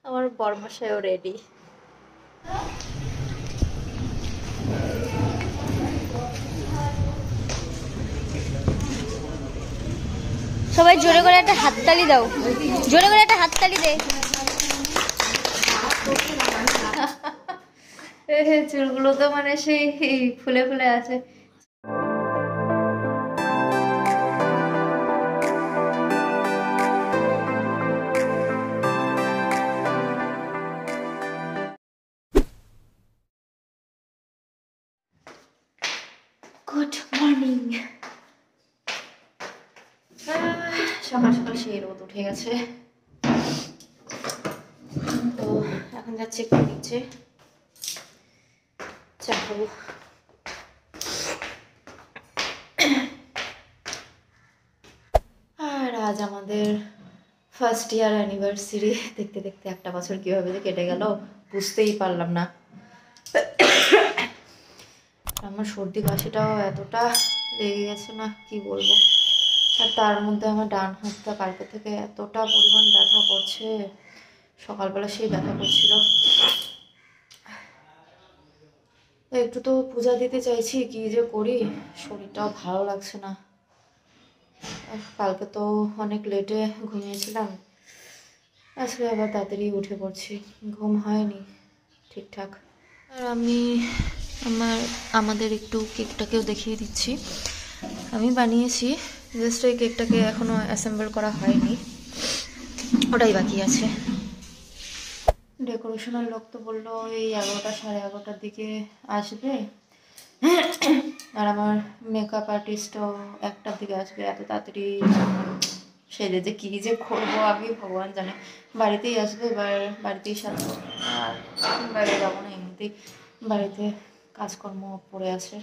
আমার বরমশাইও রেডি। সবাই জোরে করে একটা হাততালি দাও, জোরে করে একটা হাততালি দে। চুলগুলো তো মানে সেই ফুলে ফুলে আছে। Good morning. সকাল সকাল সেই রোদ উঠে গেছে, তো এখন যাচ্ছি একটু নিচে চা খাবো। আর আজ আমাদের ফার্স্ট ইয়ার অ্যানিভার্সারি। দেখতে দেখতে একটা বছর কীভাবে যে কেটে গেল বুঝতেই পারলাম না। আমার সর্দি কাশিটাও এতটা লেগে গেছে না কি বলবো। আর তার মধ্যে আমার ডান হাতটা কালকে থেকে এতটা পরিমাণ ব্যথা করছে, সকালবেলা সেই ব্যথা করছিল। একটু তো পূজা দিতে চাইছি, কি যে করি, শরীরটাও ভালো লাগছে না। কালকে তো অনেক লেটে ঘুমিয়েছিলাম, আজকে আবার তাড়াতাড়ি উঠে পড়ছি, ঘুম হয়নি ঠিকঠাক। আর আমি আমাদের একটু কেকটাকেও দেখিয়ে দিচ্ছি। আমি বানিয়েছি, জাস্ট ওই কেকটাকে এখনও অ্যাসেম্বল করা হয়নি, ওটাই বাকি আছে। ডেকোরেশনের লোক তো বললো এই 11টা সাড়ে 11টার দিকে আসবে, আর আমার মেকআপ আর্টিস্টও 1টার দিকে আসবে। এত তাড়াতাড়ি সেজে যে কী যে করবো আমি ভগবান জানে। বাড়িতেই আসবে, এবার বাড়িতেই সাজবো, আর বাইরে যাবো না, এমনিতেই বাড়িতে কাজকর্ম পড়ে আছে।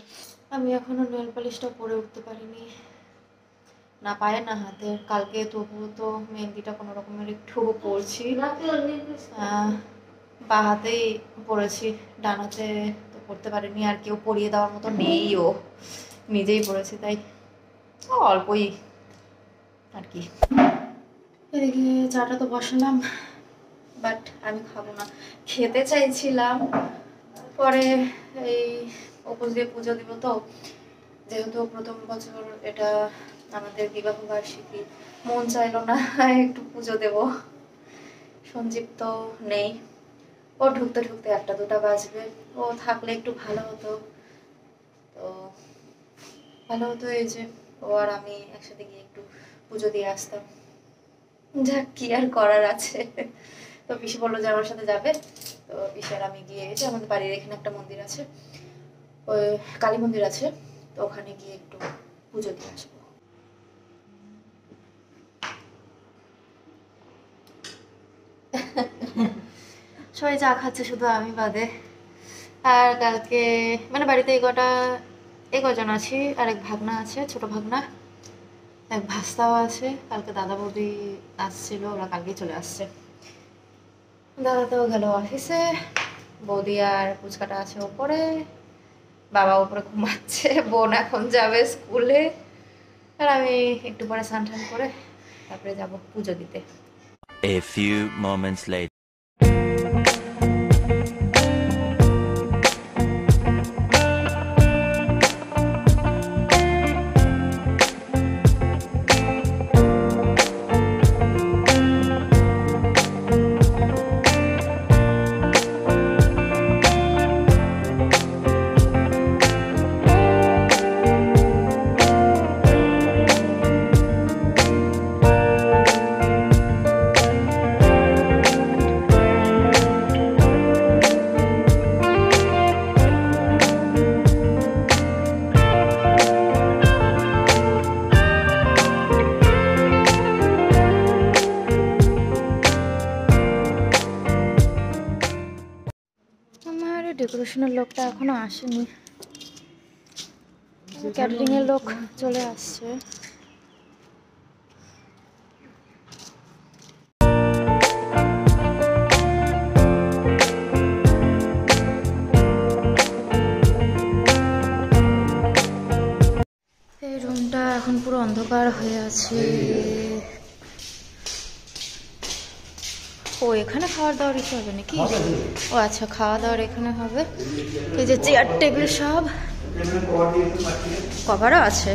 আমি এখনও নেল পালিশটা পরে উঠতে পারিনি, না পায়ে না হাতে। কালকে তবুও তো মেহেন্দিটা কোনো রকমের একটু পরছি, বা হাতেই পরেছি, ডান হাতে তো পরতে পারিনি, আর কেউ পরিয়ে দেওয়ার মতো নেই, ও নিজেই পরেছি, তাই অল্পই আর কি। এদিকে চাটা তো বসালাম, বাট আমি খাবো না। খেতে চাইছিলাম, পরে এই উপোস দিয়ে পুজো দিব, তো যেহেতু প্রথম বছর এটা আমাদের বিবাহ বার্ষিকী, মন চাইলো না একটু পুজো দেব। সঞ্জীব তো নেই, ও ঢুকতে ঢুকতে 1টা 2টা বাজবে, ও থাকলে একটু ভালো হতো। তো ভালো হতো এই যে ও আর আমি একসাথে গিয়ে একটু পুজো দিয়ে আসতাম। যাক, কি আর করার আছে। তো পিসি বললো যে আমার সাথে যাবে, তো পিসি আর আমি গিয়ে, এই যে আমাদের বাড়ির এখানে একটা মন্দির আছে, ওই কালী মন্দির আছে, তো ওখানে গিয়ে একটু পুজো দিয়ে আসবো। সবাই চা খাচ্ছে, শুধু আমি বাদে। আর কালকে মানে বাড়িতে এই কজন আছি, আর এক ভাগনা আছে, ছোট ভাগনা, এক ভাস্তাও আছে। কালকে দাদা বৌদি আসছিল, ওরা কালকেই চলে আসছে। দাদা তো গেল অফিসে, বৌদি আর পুচকাটা আছে ওপরে, বাবা উপরে ঘুমাচ্ছে, বোন এখন যাবে স্কুলে, আর আমি একটু পরে স্নান টান করে তারপরে যাব পুজো দিতে। A few moments later. ডেকোরেশনের লোকটা এখনো আসেনি, ক্যাটারিং এর লোক চলে আসছে। এই রুমটা এখন পুরো অন্ধকার হয়ে আছে, ও এখানে খাওয়া দাওয়ার কিছু হবে নাকি? ও আচ্ছা, খাওয়া দাওয়ার এখানে হবে। এই যে চেয়ার টেবিল সব কভারও আছে।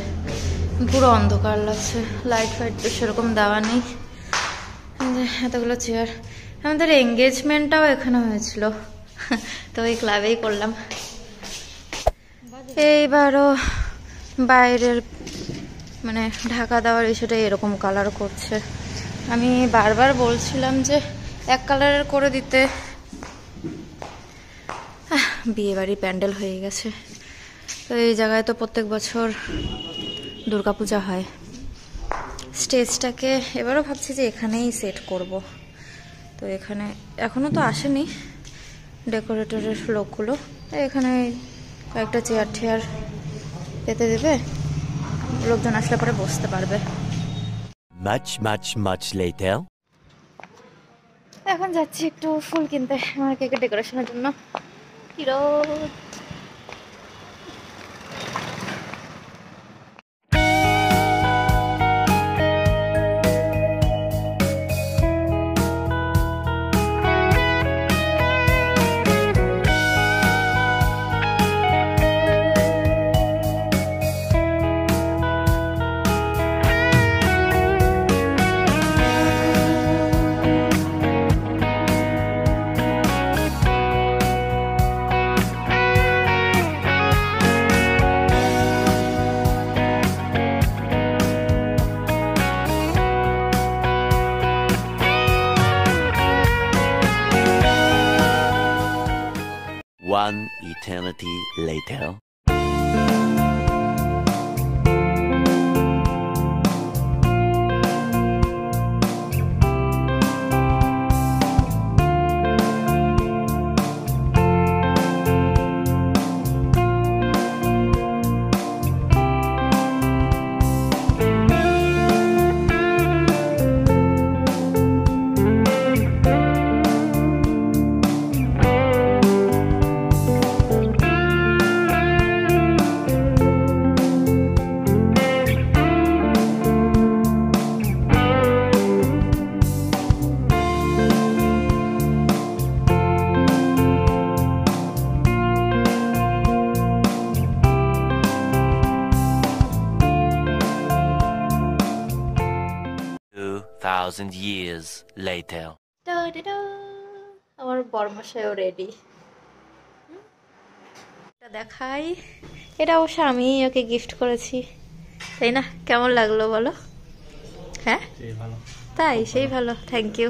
পুরো অন্ধকার লাগছে, লাইট ফাইট তো সেরকম দেওয়া নেই। এতগুলো চেয়ার। আমাদের এঙ্গেজমেন্টটাও এখানে হয়েছিল, তো ওই ক্লাবেই করলাম। এইবারও বাইরের মানে ঢাকা দেওয়ার বিষয়টা এরকম কালার করছে। আমি বারবার বলছিলাম যে এক কালারের করে দিতে। বিয়ে বাড়ি প্যান্ডেল হয়ে গেছে। তো এই জায়গায় তো প্রত্যেক বছর দুর্গাপূজা হয়। স্টেজটাকে এবারও ভাবছি যে এখানেই সেট করব। তো এখানে এখনও তো আসেনি ডেকোরেটরের লোকগুলো, তাই এখানে কয়েকটা চেয়ার ঠেয়ার পেতে দেবে, লোকজন আসলে পরে বসতে পারবে। Much later. এখন যাচ্ছি একটু ফুল কিনতে আমার কেকের ডেকোরেশনের জন্য। কি রোদ! 1 eternity later. Thousand years later. আমার বরমশাইও রেডি। এটা দেখাই, এটা অবশ্য আমি ওকে গিফট করেছি, তাই না? কেমন লাগলো বলো? হ্যাঁ তাই, সেই ভালো, thank you.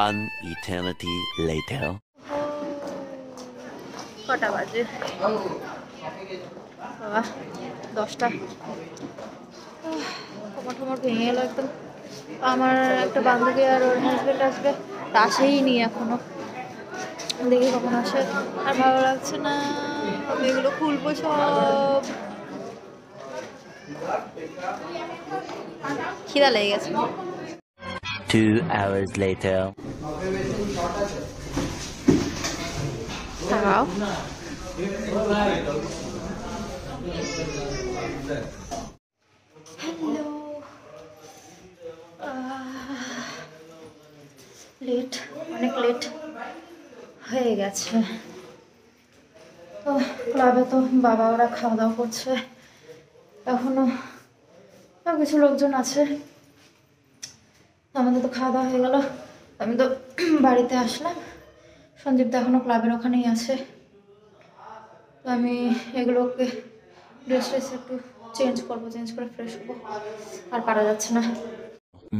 One eternity later. কটা বাজে বাবা 10টা। কোমর টোমর ভেঙে গেল একদম। আমার একটা বান্ধবী আর ওর হাজবেন্ড আসবে, তা আসেই নি এখনো, দেখি কখন আসে। আর ভালো লাগছে না, আমি এগুলো খুলবো সব। খিদা লেগে গেছে। 2 hours later. খাও। হ্যালো, লেট, অনেক লেট হয়ে গেছে। তো ক্লাবে তো বাবা ওরা খাওয়া দাওয়া করছে, এখনো কিছু লোকজন আছে। আমাদের তো খাওয়া দাওয়া হয়ে গেল, আমি তো বাড়িতে আসলাম। সঞ্জীব তো এখনো ক্লাবের ওখানেই আছে। তো আমি এগুলোকে ড্রেস একটু চেঞ্জ করবো, চেঞ্জ করে ফ্রেশ হবো, আর পারা যাচ্ছে না।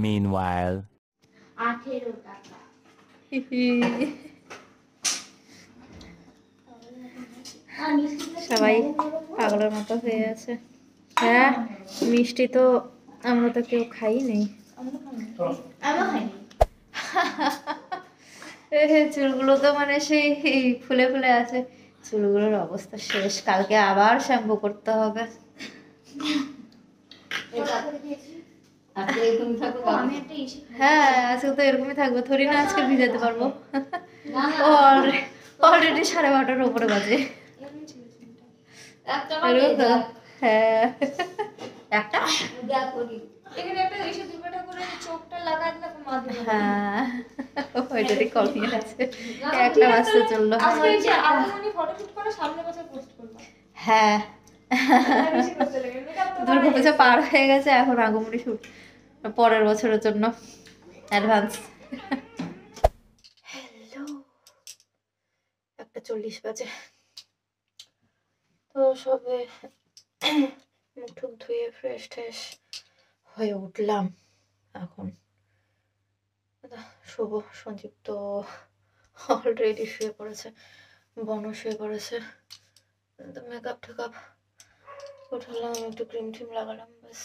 Meanwhile. 18 টাকা। সবাই পাগলের মতো হয়ে আছে। হ্যাঁ, মিষ্টি তো আমরা তো কেউ খাই নেই। চুলগুলো তো মানে সেই ফুলে ফুলে আছে, চুলগুলোর অবস্থা শেষ। কালকে আবার শ্যাম্পু করতে হবে। হ্যাঁ, আজকে তো এরকমই থাকবে, থরি না আজকে ভিজাতে পারবো। অলরেডি 12:30টার উপরে বাজে। হ্যাঁ, একটা হ্যাঁ, ওইটারই কমই আছে, একটা বাজতে চললো। হ্যাঁ, দুর্গাপূজা পার হয়ে গেছে, এখন আগমনী শুট পরের বছরের জন্য অ্যাডভান্স। হ্যালো, 1:40 বাজে। তো সবে মুখ টুক ধুয়ে ফ্রেশ ট্রেশ হয়ে উঠলাম। এখন শুভ, সঞ্জীব তো অলরেডি শুয়ে পড়েছে, বনও শুয়ে পড়েছে। তো মেকআপ টেকআপ উঠালাম, একটু ক্রিম ট্রিম লাগালাম, ব্যাস।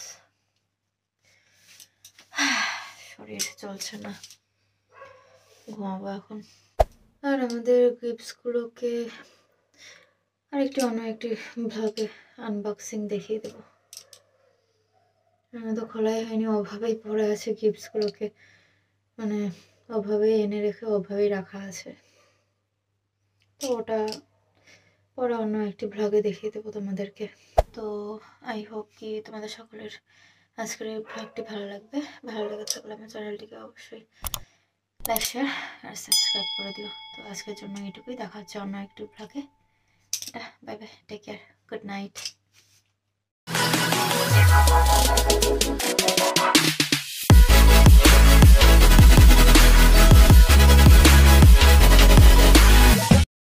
শরীর চলছে না, ঘুমাবো এখন। আর আমাদের গিফটসগুলোকে অন্য একটি ব্লগে আনবক্সিং দেখিয়ে দেবো। তো খোলাই হয়নি, অভাবেই পড়ে আছে গিফটসগুলোকে, মানে অভাবেই এনে রেখে অভাবেই রাখা আছে। তো ওটা পরে অন্য একটি ব্লগে দেখিয়ে দেবো তোমাদেরকে। তো আই হোপ কি তোমাদের সকলের আজকের এই ব্লগটি ভালো লাগবে। ভালো লেগে থাকলে আমার চ্যানেলটিকে অবশ্যই লাইক, শেয়ার আর সাবস্ক্রাইব করে দিও। তো আজকের জন্য এটুকুই, দেখা হচ্ছে অন্য একটি ব্লগে। Bye bye, take care, good night.